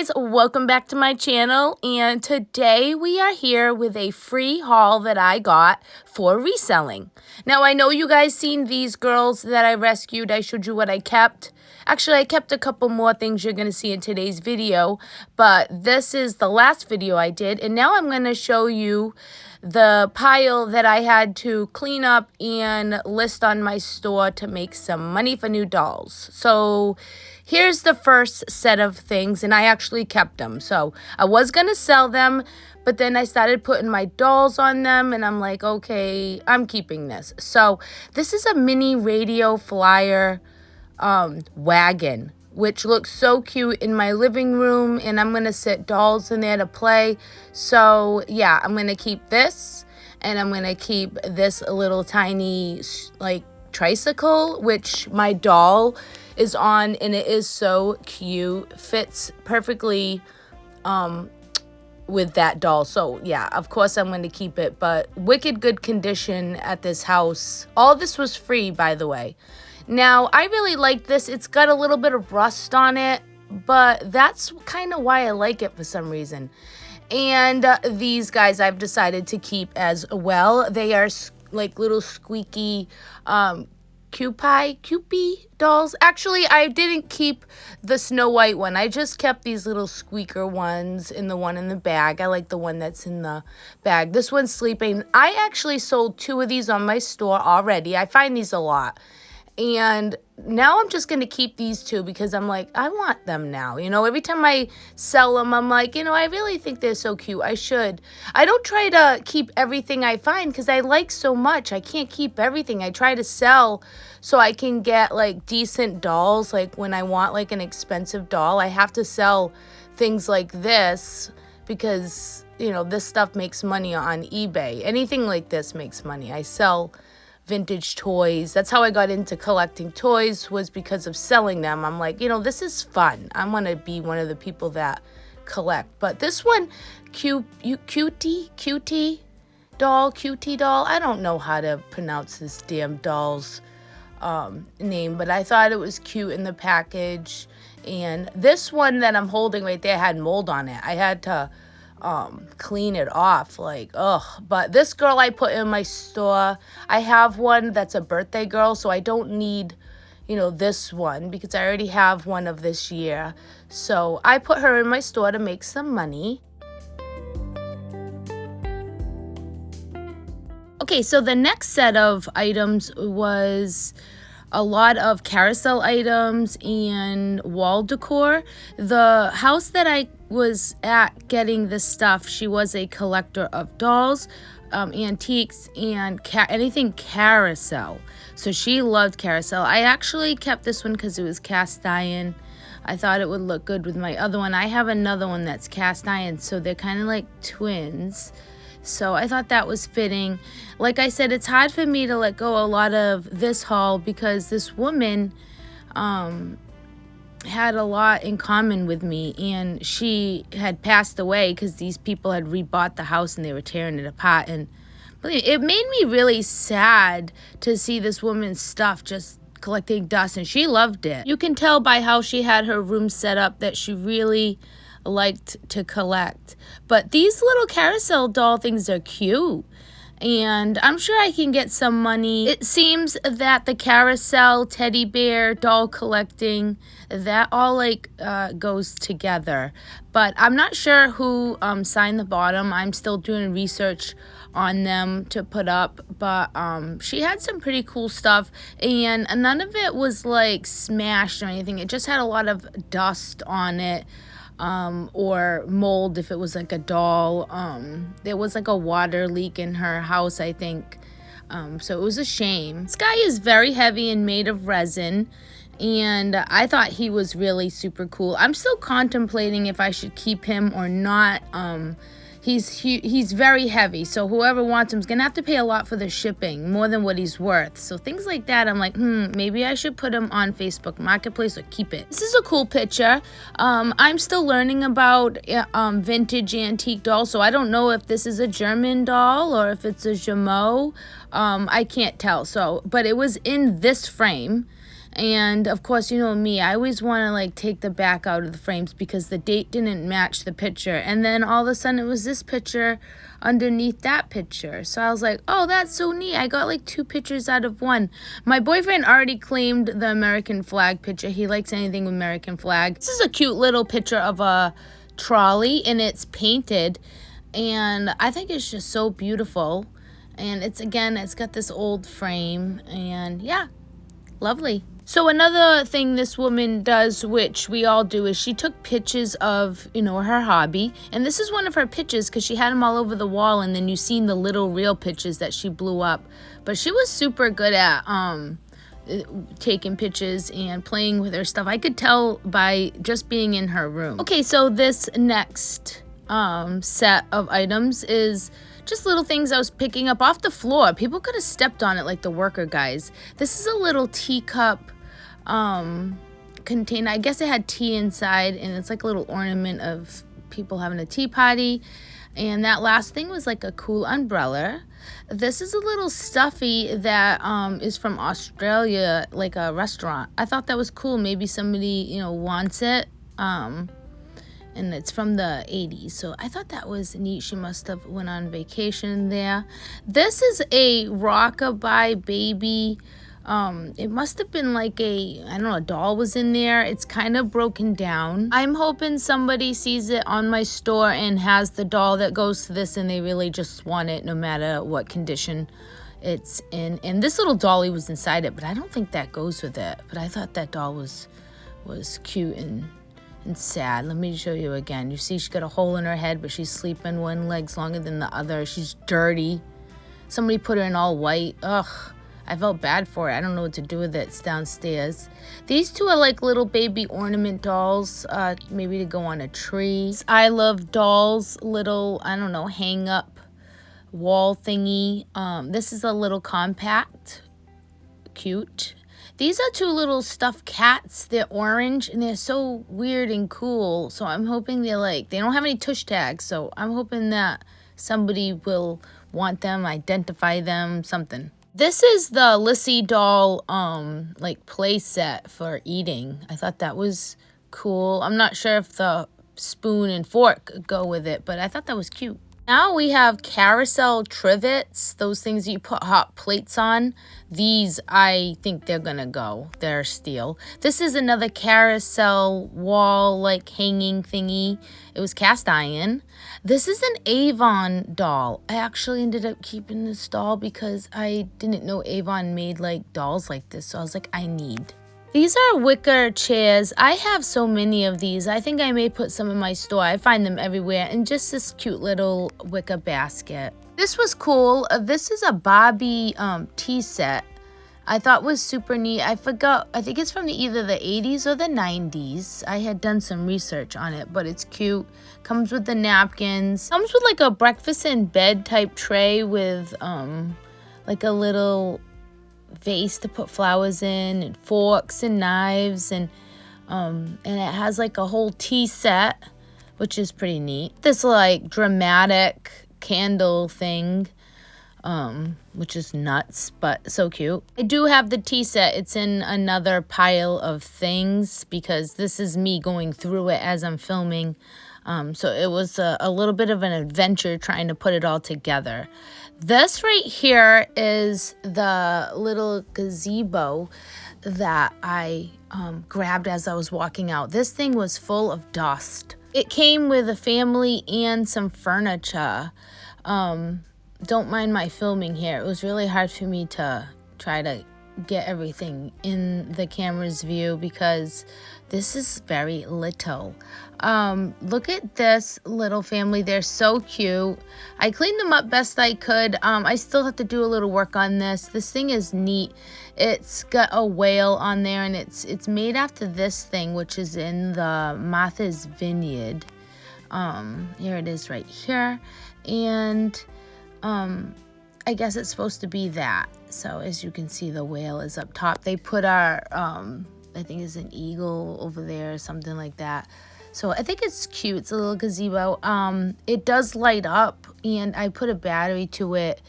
guys, welcome back to my channel, and today we are here with a free haul that I got for reselling. Now I know you guys seen these girls that I rescued. I showed you what I kept. Actually, I kept a couple more things you're going to see in today's video, but this is the last video I did, and now I'm going to show you the pile that I had to clean up and list on my store to make some money for new dolls. So here's the first set of things, and I actually kept them. So I was going to sell them, but then I started putting my dolls on them, and I'm like, okay, I'm keeping this. So this is a mini radio flyer wagon, which looks so cute in my living room, and I'm going to sit dolls in there to play. So yeah, I'm going to keep this, and I'm going to keep this little tiny like tricycle, which my doll is on, and it is so cute. Fits perfectly with that doll. So yeah, of course I'm going to keep it, but wicked good condition at this house. All this was free, by the way. Now, I really like this. It's got a little bit of rust on it, but that's kind of why I like it for some reason. And these guys I've decided to keep as well. They are like little squeaky Cupie dolls. Actually, I didn't keep the Snow White one. I just kept these little squeaker ones and the one in the bag. I like the one that's in the bag. This one's sleeping. I actually sold 2 of these on my store already. I find these a lot. And now I'm just going to keep these 2 because I'm like, I want them now. You know, every time I sell them, I'm like, you know, I really think they're so cute. I should. I don't try to keep everything I find because I like so much. I can't keep everything. I try to sell so I can get like decent dolls. Like when I want like an expensive doll, I have to sell things like this because, you know, this stuff makes money on eBay. Anything like this makes money. I sell vintage toys. That's how I got into collecting toys, was because of selling them. I'm like, you know, this is fun. I want to be one of the people that collect. But this one, cutie doll. I don't know how to pronounce this damn doll's name, but I thought it was cute in the package. And this one that I'm holding right there had mold on it. I had to clean it off, like, ugh. But this girl I put in my store. I have one that's a birthday girl, so I don't need, you know, this one because I already have one of this year. So I put her in my store to make some money. Okay, so the next set of items was a lot of carousel items and wall decor. The house that I was at getting this stuff, she was a collector of dolls, antiques, and anything carousel. So she loved carousel. I actually kept this one because it was cast iron. I thought it would look good with my other one. I have another one that's cast iron, so they're kind of like twins. So I thought that was fitting. Like I said, it's hard for me to let go a lot of this haul because this woman had a lot in common with me, and she had passed away because these people had rebought the house and they were tearing it apart. And it made me really sad to see this woman's stuff just collecting dust, and she loved it. You can tell by how she had her room set up that she really liked to collect. But these little carousel doll things are cute, and I'm sure I can get some money. It seems that the carousel, teddy bear, doll collecting, that all like goes together. But I'm not sure who signed the bottom. I'm still doing research on them to put up, but she had some pretty cool stuff, and none of it was like smashed or anything. It just had a lot of dust on it. Or mold if it was like a doll. There was like a water leak in her house, I think. So it was a shame. This guy is very heavy and made of resin, and I thought he was really super cool. I'm still contemplating if I should keep him or not. He's very heavy, so whoever wants him is gonna have to pay a lot for the shipping, more than what he's worth. So things like that, I'm like, maybe I should put him on Facebook Marketplace or keep it. This is a cool picture. I'm still learning about vintage antique dolls, so I don't know if this is a German doll or if it's a Jameau. I can't tell. So, but it was in this frame. And of course, you know me, I always want to like take the back out of the frames because the date didn't match the picture. And then all of a sudden it was this picture underneath that picture. So I was like, oh, that's so neat. I got like 2 pictures out of 1. My boyfriend already claimed the American flag picture. He likes anything with American flag. This is a cute little picture of a trolley, and it's painted. And I think it's just so beautiful. And it's got this old frame, and yeah, lovely. So another thing this woman does, which we all do, is she took pictures of, you know, her hobby. And this is one of her pictures because she had them all over the wall, and then you seen the little real pictures that she blew up. But she was super good at taking pictures and playing with her stuff. I could tell by just being in her room. Okay, so this next set of items is just little things I was picking up off the floor. People could have stepped on it like the worker guys. This is a little teacup container. I guess it had tea inside, and it's like a little ornament of people having a tea party. And that last thing was like a cool umbrella. This is a little stuffy that is from Australia, like a restaurant. I thought that was cool. Maybe somebody, you know, wants it. And it's from the 80s. So I thought that was neat. She must have went on vacation there. This is a rockabye baby. It must have been like a doll was in there. It's kind of broken down. I'm hoping somebody sees it on my store and has the doll that goes to this, and they really just want it no matter what condition it's in. And this little dolly was inside it, but I don't think that goes with it. But I thought that doll was cute and sad. Let me show you again. You see she's got a hole in her head, but she's sleeping. One leg's longer than the other. She's dirty. Somebody put her in all white. Ugh. I felt bad for it. I don't know what to do with it. It's downstairs. These 2 are like little baby ornament dolls, maybe to go on a tree. I love dolls, little, hang up wall thingy. This is a little compact, cute. These are 2 little stuffed cats. They're orange, and they're so weird and cool. So I'm hoping they don't have any tush tags, so I'm hoping that somebody will want them, identify them, something. This is the Lissy doll, play set for eating. I thought that was cool. I'm not sure if the spoon and fork go with it, but I thought that was cute. Now we have Carousel trivets, those things that you put hot plates on. These, I think they're gonna go. They're steel. This is another Carousel wall, hanging thingy. It was cast iron. This is an Avon doll. I actually ended up keeping this doll because I didn't know Avon made, dolls like this. So I was like, I need. These are wicker chairs. I have so many of these. I think I may put some in my store. I find them everywhere. And just this cute little wicker basket. This was cool. This is a Barbie tea set. I thought was super neat. I forgot. I think it's from either the 80s or the 90s. I had done some research on it, but it's cute. Comes with the napkins. Comes with a breakfast in bed type tray with a little vase to put flowers in, and forks and knives, and it has a whole tea set, which is pretty neat. This dramatic candle thing, which is nuts, but so cute. I do have the tea set. It's in another pile of things because this is me going through it as I'm filming. So it was a little bit of an adventure trying to put it all together. This right here is the little gazebo that I grabbed as I was walking out. This thing was full of dust. It came with a family and some furniture. Don't mind my filming here. It was really hard for me to try to get everything in the camera's view because this is very little. Look at this little family. They're so cute. I cleaned them up best I could. I still have to do a little work on this. This thing is neat. It's got a whale on there, and it's made after this thing, which is in the Martha's Vineyard. Here it is right here. And I guess it's supposed to be that. So as you can see, the whale is up top. They put our, I think it's an eagle over there or something like that. So I think it's cute. It's a little gazebo. It does light up, and I put a battery to it.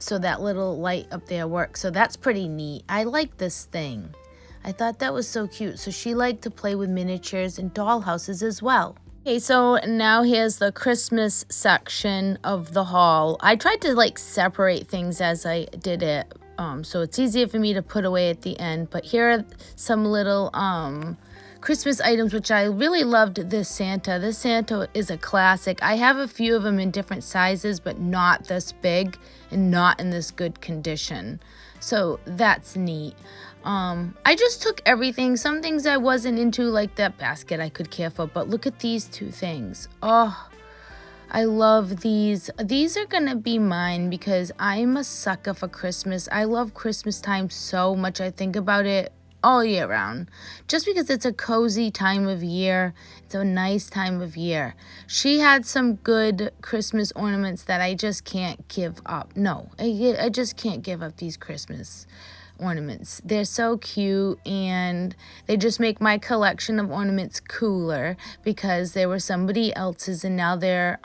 So that little light up there works. So that's pretty neat. I like this thing. I thought that was so cute. So she liked to play with miniatures and doll houses as well. Okay, so now here's the Christmas section of the haul. I tried to like separate things as I did it, so it's easier for me to put away at the end. But here are some little Christmas items, which I really loved. This Santa. This Santa is a classic. I have a few of them in different sizes, but not this big and not in this good condition. So that's neat. I just took everything. Some things I wasn't into, like that basket I could care for, but look at these two things. Oh, I love these. These are gonna be mine because I'm a sucker for Christmas. I love Christmas time so much. I think about it all year round, just because it's a cozy time of year. It's a nice time of year. She had some good Christmas ornaments that I just can't give up. No, I just can't give up these Christmas ornaments. They're so cute, and they just make my collection of ornaments cooler because they were somebody else's, and now they're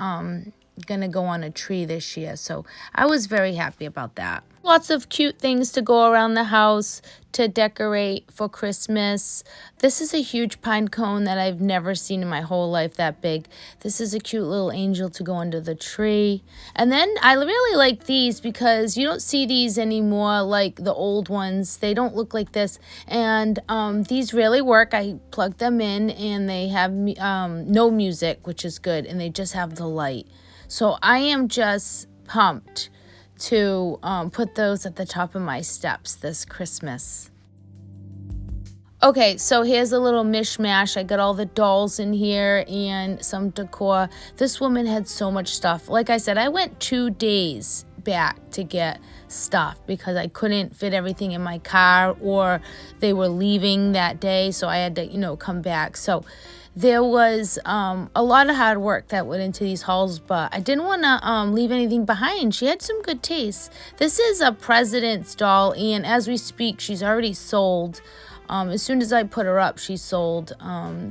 gonna go on a tree this year. So I was very happy about that. Lots of cute things to go around the house to decorate for Christmas. This is a huge pine cone that I've never seen in my whole life that big. This is a cute little angel to go under the tree. And then I really like these because you don't see these anymore like the old ones. They don't look like this. And these really work. I plug them in and they have no music, which is good. And they just have the light. So I am just pumped to put those at the top of my steps this Christmas. Okay, so here's a little mishmash. I got all the dolls in here and some decor. This woman had so much stuff. Like I said, I went 2 days back to get stuff because I couldn't fit everything in my car, or they were leaving that day, so I had to, come back. So there was a lot of hard work that went into these hauls, but I didn't want to leave anything behind. She had some good taste. This is a president's doll, and as we speak, she's already sold. As soon as I put her up, she sold.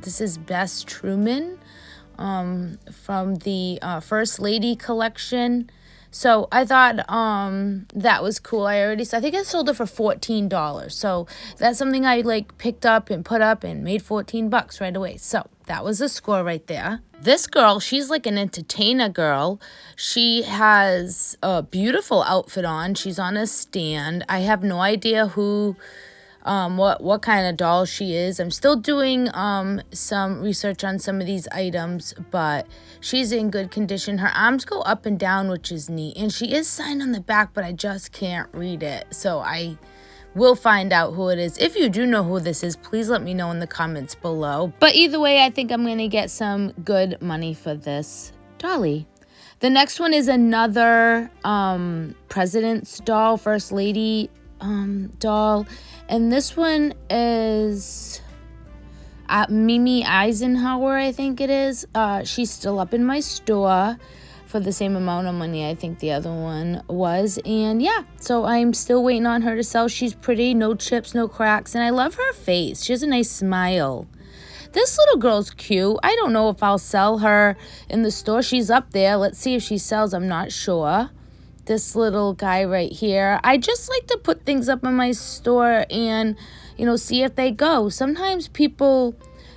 This is Bess Truman from the First Lady collection. So I thought that was cool. I think I sold it for $14. So that's something I picked up and put up and made $14 right away. So that was a score right there. This girl, she's like an entertainer girl. She has a beautiful outfit on. She's on a stand. I have no idea what kind of doll she is. I'm still doing some research on some of these items, but she's in good condition. Her arms go up and down, which is neat, and she is signed on the back, but I just can't read it, so I will find out who it is. If you do know who this is, please let me know in the comments below. But either way, I think I'm gonna get some good money for this dolly. The next one is another president's doll, First Lady doll. And this one is Mimi Eisenhower, I think it is. She's still up in my store for the same amount of money I think the other one was. And yeah, so I'm still waiting on her to sell. She's pretty, no chips, no cracks, and I love her face. She has a nice smile. This little girl's cute. I don't know if I'll sell her in the store. She's up there. Let's see if she sells. I'm not sure. This little guy right here. I just like to put things up in my store and, see if they go. Sometimes people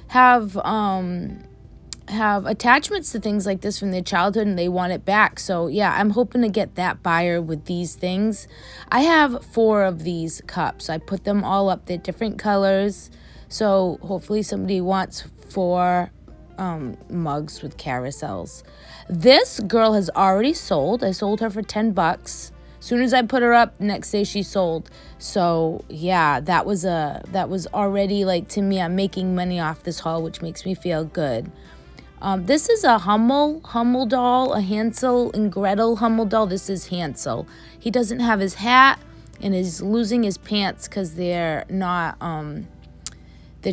have attachments to things like this from their childhood and they want it back. So yeah, I'm hoping to get that buyer with these things. I have 4 of these cups. I put them all up. They're different colors. So hopefully somebody wants 4 mugs with carousels. This girl has already sold. I sold her for $10. As soon as I put her up, next day she sold. So yeah, that was already to me, I'm making money off this haul, which makes me feel good. This is a Hummel doll, a Hansel and Gretel Hummel doll. This is Hansel. He doesn't have his hat and is losing his pants because they're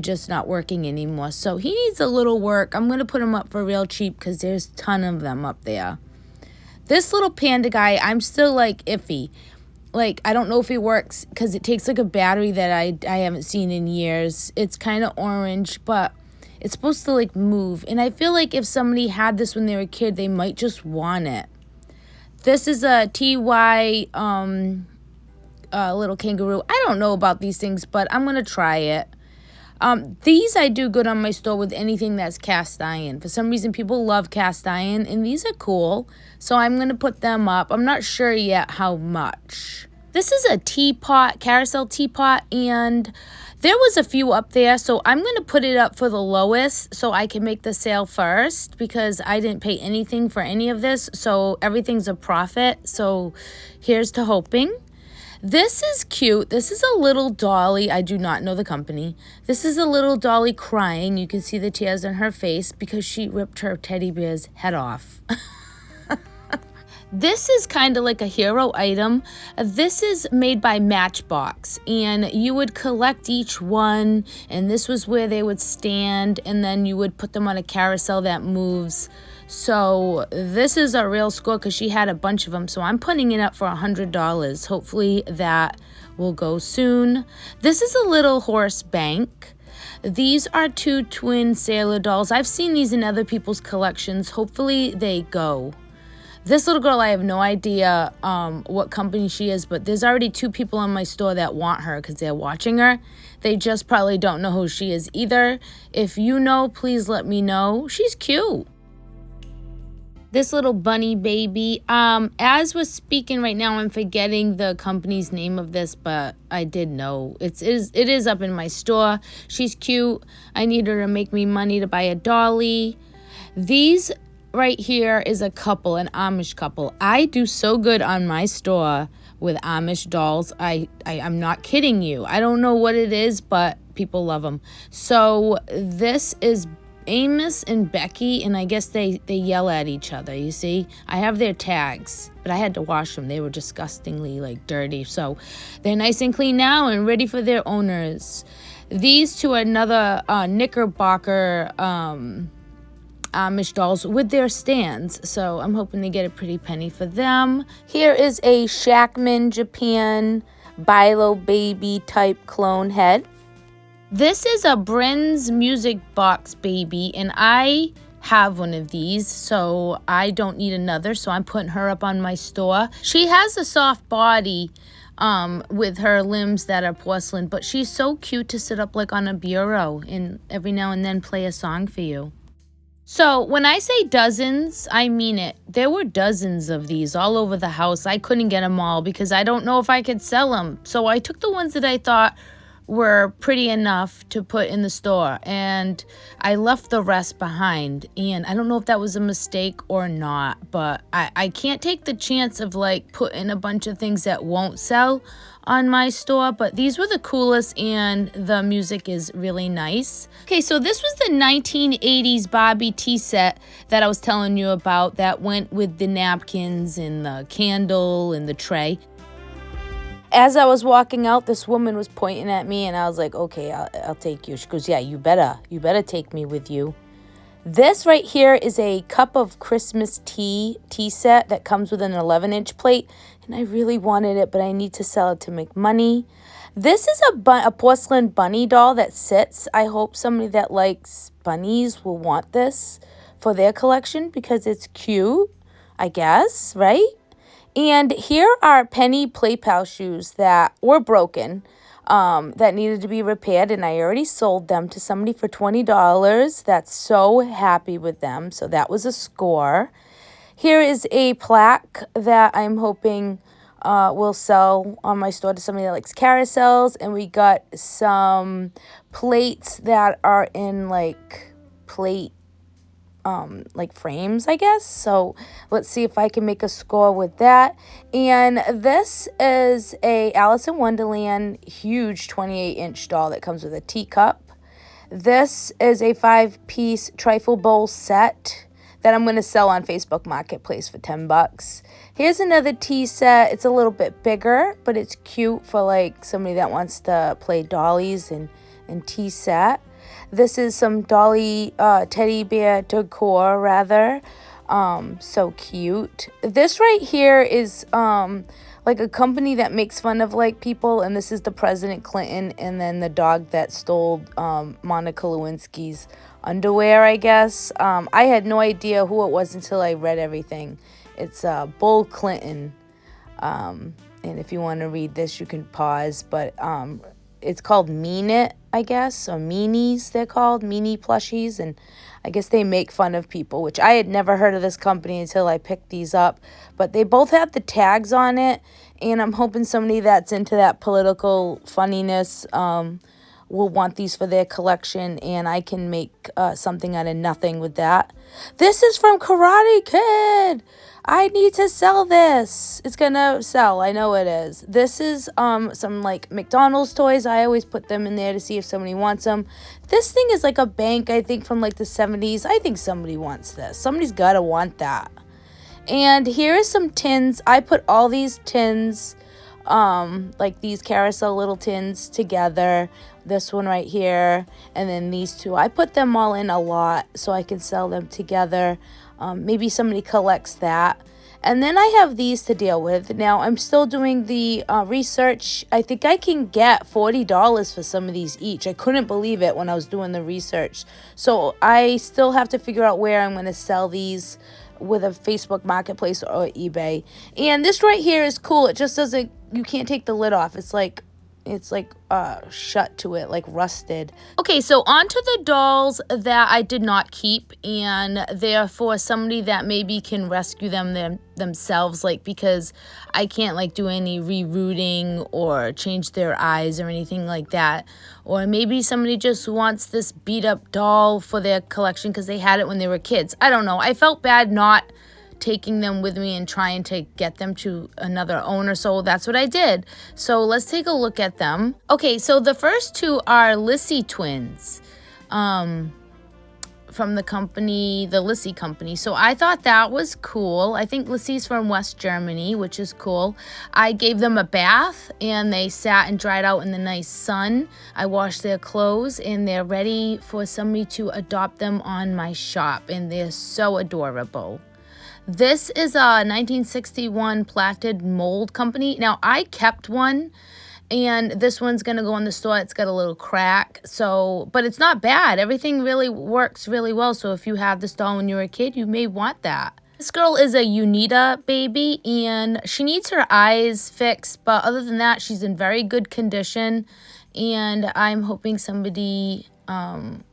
just not working anymore. So he needs a little work. I'm going to put him up for real cheap because there's a ton of them up there. This little panda guy, I'm still iffy. I don't know if he works because it takes a battery that I haven't seen in years. It's kind of orange, but it's supposed to move. And I feel if somebody had this when they were a kid, they might just want it. This is a TY little kangaroo. I don't know about these things, but I'm going to try it. These I do good on my store with anything that's cast iron. For some reason, people love cast iron, and these are cool. So I'm going to put them up. I'm not sure yet how much. This is a teapot, Carousel teapot, and there was a few up there. So I'm going to put it up for the lowest so I can make the sale first because I didn't pay anything for any of this. So everything's a profit. So here's to hoping. This is cute. This is a little dolly. I do not know the company. This is a little dolly crying. You can see the tears on her face because she ripped her teddy bear's head off. This is kind of like a hero item. This is made by Matchbox, and you would collect each one, and this was where they would stand, and then you would put them on a carousel that moves. So this is a real score because she had a bunch of them. So I'm putting it up for $100. Hopefully that will go soon. This is a little horse bank. These are 2 twin sailor dolls. I've seen these in other people's collections. Hopefully they go. This little girl, I have no idea what company she is, but there's already 2 people in my store that want her because they're watching her. They just probably don't know who she is either. If you know, please let me know. She's cute. This little bunny baby. As we're speaking right now, I'm forgetting the company's name of this, but I did know. It is up in my store. She's cute. I need her to make me money to buy a dolly. These right here is a couple, an Amish couple. I do so good on my store with Amish dolls. I'm not kidding you. I don't know what it is, but people love them. So this is Amos and Becky, and I guess they yell at each other, you see. I have their tags, but I had to wash them. They were disgustingly, dirty. So they're nice and clean now and ready for their owners. These two are another Knickerbocker Amish dolls with their stands. So I'm hoping to get a pretty penny for them. Here is a Shackman Japan Bilo Baby type clone head. This is a Bryn's Music Box Baby, and I have one of these, so I don't need another, so I'm putting her up on my store. She has a soft body with her limbs that are porcelain, but she's so cute to sit up on a bureau and every now and then play a song for you. So when I say dozens, I mean it. There were dozens of these all over the house. I couldn't get them all because I don't know if I could sell them. So I took the ones that I thought were pretty enough to put in the store, and I left the rest behind. And I don't know if that was a mistake or not, but I can't take the chance of putting a bunch of things that won't sell on my store. But these were the coolest, and the music is really nice. Okay, so this was the 1980s Barbie tea set that I was telling you about that went with the napkins and the candle and the tray. As I was walking out, this woman was pointing at me, and I was like, okay, I'll take you. She goes, yeah, you better take me with you. This right here is a cup of Christmas tea set that comes with an 11-inch plate, and I really wanted it, but I need to sell it to make money. This is a porcelain bunny doll that sits. I hope somebody that likes bunnies will want this for their collection because it's cute, I guess, right? And here are penny Play Pal shoes that were broken, that needed to be repaired, and I already sold them to somebody for $20. That's so happy with them. So that was a score. Here is a plaque that I'm hoping will sell on my store to somebody that likes carousels, and we got some plates that are in plate frames, I guess. So let's see if I can make a score with that. And this is a Alice in Wonderland huge 28-inch doll that comes with a teacup. This is a 5-piece trifle bowl set that I'm going to sell on Facebook Marketplace for $10. Here's another tea set. It's a little bit bigger, but it's cute for somebody that wants to play dollies and tea set. This is some dolly teddy bear decor, rather. So cute. This right here is a company that makes fun of people, and this is the President Clinton and then the dog that stole Monica Lewinsky's underwear, I guess. I had no idea who it was until I read everything. It's Bull Clinton. And if you want to read this, you can pause. But it's called Mean It, I guess, or Meanies they're called, Meanie plushies. And I guess they make fun of people, which I had never heard of this company until I picked these up. But they both have the tags on it, and I'm hoping somebody that's into that political funniness will want these for their collection, and I can make something out of nothing with that. This is from Karate Kid. I need to sell this. It's gonna sell. I know it is. This is some like McDonald's toys. I always put them in there to see if somebody wants them. This thing is like a bank, I think, from like the 70s. I think somebody wants this. Somebody's gotta want that. And here are some tins. I put all these tins, like these Carousel little tins together. This one right here, and then these two. I put them all in a lot so I can sell them together. Maybe somebody collects that. And then I have these to deal with. Now, I'm still doing the research. I think I can get $40 for some of these each. I couldn't believe it when I was doing the research. So I still have to figure out where I'm going to sell these, with a Facebook Marketplace or eBay. And this right here is cool. It just doesn't, you can't take the lid off. It's like shut to it, like rusted. Okay, so on to the dolls that I did not keep, and they're for somebody that maybe can rescue them themselves, like, because I can't like do any rerouting or change their eyes or anything like that. Or maybe somebody just wants this beat up doll for their collection because they had it when they were kids. I don't know. I felt bad not taking them with me and trying to get them to another owner, so that's what I did. So let's take a look at them. Okay, so the first two are Lissy twins, from the company, the Lissy company. So I thought that was cool. I think Lissy's from West Germany, which is cool. I gave them a bath, and they sat and dried out in the nice sun. I washed their clothes, and they're ready for somebody to adopt them on my shop, and they're so adorable. This is a 1961 platted mold company. Now, I kept one, and this one's going to go in the store. It's got a little crack, so, but it's not bad. Everything really works really well, so if you have this doll when you were a kid, you may want that. This girl is a Unita baby, and she needs her eyes fixed, but other than that, she's in very good condition, and I'm hoping somebody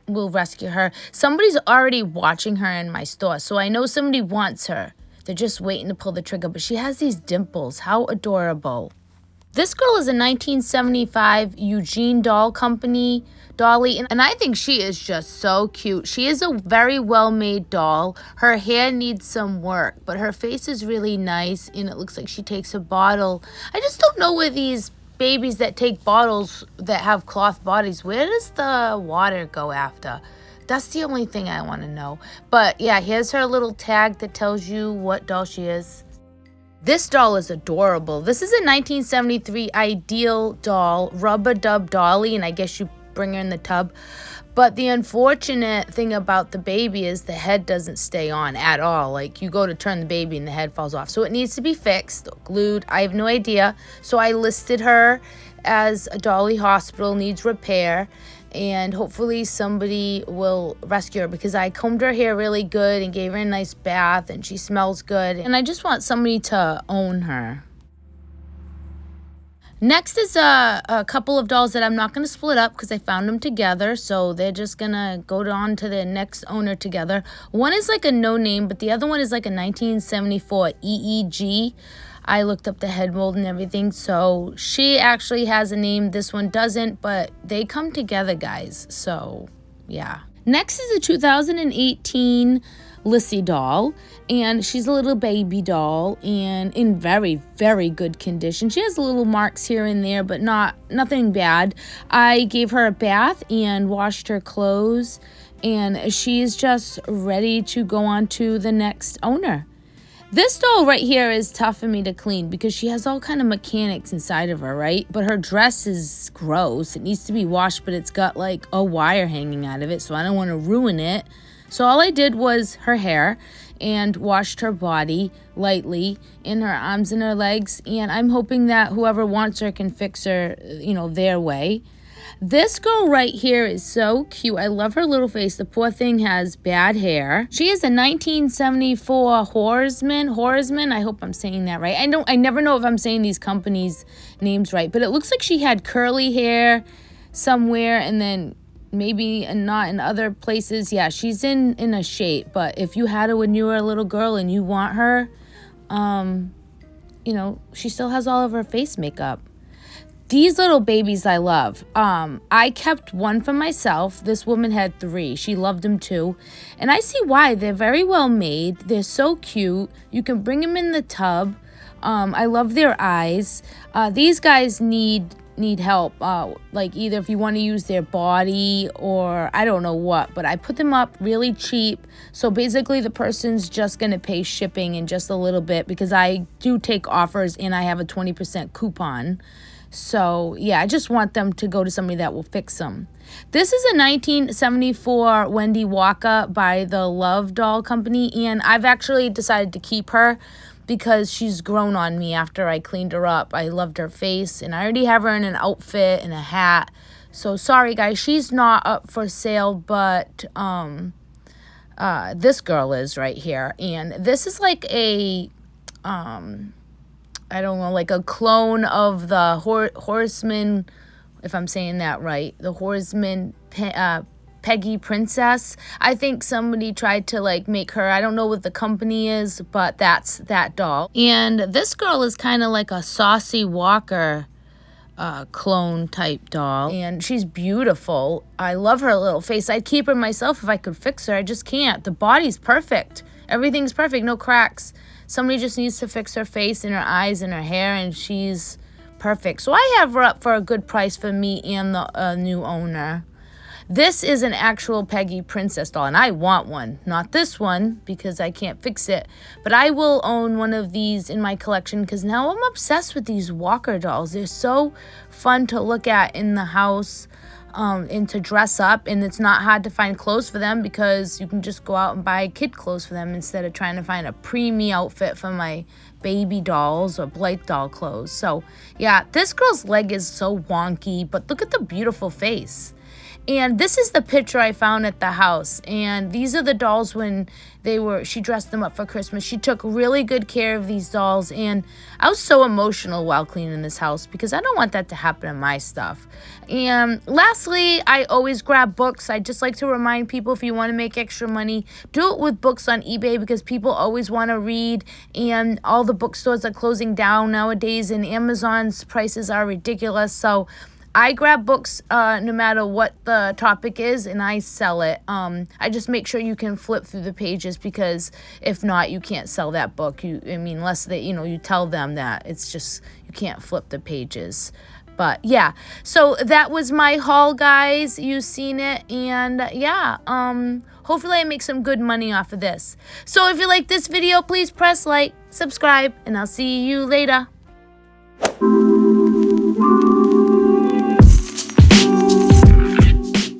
will rescue her. Somebody's already watching her in my store, so I know somebody wants her. They're just waiting to pull the trigger, but she has these dimples. How adorable. This girl is a 1975 Eugene Doll Company dolly, and I think she is just so cute. She is a very well-made doll. Her hair needs some work, but her face is really nice, and it looks like she takes a bottle. I just don't know where these babies that take bottles that have cloth bodies, where does the water go after? That's the only thing I want to know. But yeah, here's her little tag that tells you what doll she is. This doll is adorable. This is a 1973 Ideal doll, rubber dub dolly, and I guess you bring her in the tub. But the unfortunate thing about the baby is the head doesn't stay on at all. Like, you go to turn the baby and the head falls off. So it needs to be fixed, glued. I have no idea. So I listed her as a dolly hospital, needs repair. And hopefully somebody will rescue her, because I combed her hair really good and gave her a nice bath, and she smells good. And I just want somebody to own her. Next is a couple of dolls that I'm not going to split up because I found them together, so they're just going to go on to the next owner together. One is like a no-name, but the other one is like a 1974 EEG. I looked up the head mold and everything, so she actually has a name. This one doesn't, but they come together, guys, so yeah. Next is a 2018 Lissy doll, and she's a little baby doll and in very, very good condition. She has little marks here and there, but nothing bad. I gave her a bath and washed her clothes, and she's just ready to go on to the next owner. This doll right here is tough for me to clean because she has all kind of mechanics inside of her, right? But her dress is gross. It needs to be washed, but it's got like a wire hanging out of it, so I don't want to ruin it. So all I did was her hair and washed her body lightly, in her arms and her legs, and I'm hoping that whoever wants her can fix her, their way. This girl right here is so cute. I love her little face. The poor thing has bad hair. She is a 1974 Horsman. I hope I'm saying that right. I never know if I'm saying these companies' names right, but it looks like she had curly hair somewhere and then maybe not in other places. Yeah, she's in a shape, but if you had her when you were a little girl and you want her, you know, she still has all of her face makeup. These little babies I love. I kept one for myself. This woman had 3. She loved them too. And I see why. They're very well made. They're so cute. You can bring them in the tub. I love their eyes. These guys need help. Like either if you want to use their body or I don't know what. But I put them up really cheap. So basically the person's just going to pay shipping in just a little bit because I do take offers and I have a 20% coupon. So, yeah, I just want them to go to somebody that will fix them. This is a 1974 Wendy Walker by the Love Doll Company, and I've actually decided to keep her because she's grown on me after I cleaned her up. I loved her face, and I already have her in an outfit and a hat. So, sorry, guys, she's not up for sale, but this girl is right here. And this is like a... I don't know, like a clone of the Horseman, if I'm saying that right, the Horseman Peggy Princess. I think somebody tried to like make her, I don't know what the company is, but that's that doll. And this girl is kind of like a Saucy Walker clone type doll. And she's beautiful. I love her little face. I'd keep her myself if I could fix her. I just can't. The body's perfect. Everything's perfect. No cracks. Somebody just needs to fix her face and her eyes and her hair, and she's perfect. So I have her up for a good price for me and the new owner. This is an actual Peggy Princess doll, and I want one. Not this one, because I can't fix it. But I will own one of these in my collection, because now I'm obsessed with these Walker dolls. They're so fun to look at in the house. And to dress up, and it's not hard to find clothes for them because you can just go out and buy kid clothes for them instead of trying to find a preemie outfit for my baby dolls or Blythe doll clothes. So yeah, this girl's leg is so wonky, but look at the beautiful face. And this is the picture I found at the house. And these are the dolls when she dressed them up for Christmas. She took really good care of these dolls. And I was so emotional while cleaning this house because I don't want that to happen to my stuff. And lastly, I always grab books. I just like to remind people, if you want to make extra money, do it with books on eBay because people always want to read. And all the bookstores are closing down nowadays. And Amazon's prices are ridiculous. So I grab books no matter what the topic is, and I sell it. I just make sure you can flip through the pages because if not, you can't sell that book. Unless you tell them that. It's just you can't flip the pages. But yeah, so that was my haul, guys. You've seen it, and yeah, hopefully I make some good money off of this. So if you like this video, please press like, subscribe, and I'll see you later.